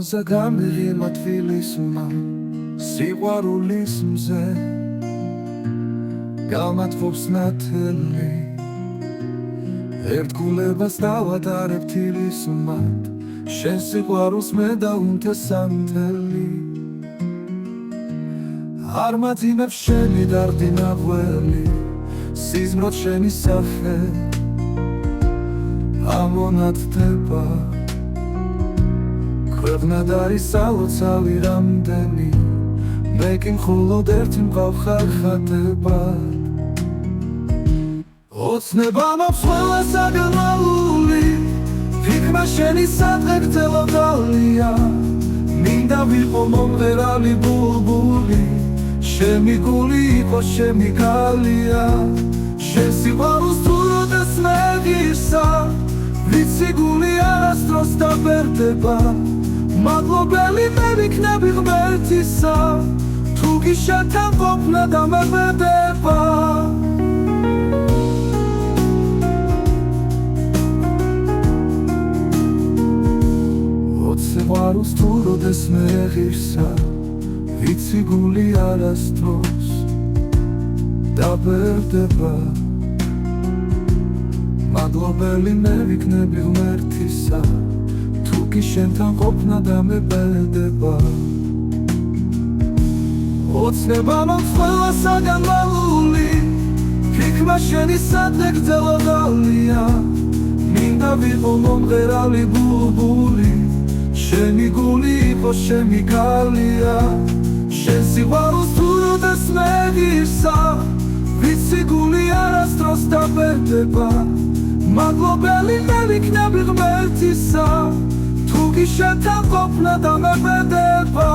Roza გამიღიმა თბილისმა სიყვარულის მზე გამათბობს ნათელი ერთგულებას დავატარებ თილისმად შენ სიყვარულს მე დაუნთესამთელი არ მათინებს შენი დარდი ნაღველი სიზმრად შენი სახე ამონათდება ქვეყნად არის სალოცავი რამდენი მე კი მხოლოდ ერთი მყავხარ ხატებად ოცნება მაქვს ყველა საგანმანათლებლი ფიქრმა შენი სადღე გრძელო დალია მინდა ვიყო მომღერალი ბულბული შემი გული იყო შემი გალია შენ სიყვარულს თუ როდეს მე ღირსა ვიცი გული არასდროს დაბერდება მადლობელი მე ვიქნები ღმერთისა თუ კი შენთან ყოფნა დამეყრდება სიყვარულს თუ როდეს მე ღირსა ვიცი გული არასდროს დაბერდება მადლობელი მე ვიქნები ღმერთისა თუ კი შენთან ყოფნა დამეყრდება ოცნება მაქვს ყველა საგანმანათლებლი ფიქრმა შენი სადღე გრძელო დალია მინდა ვიყო მომღერალი ბულბული შენი გული იყო შემი გალია შენ სიყვარულს თუ როდეს მე ღირსა ვიცი გული არასდროს დაბერდება მადლობელი მე ვიქნები ღმერთისა თუ კი შენთან ყოფნა დამეყრდება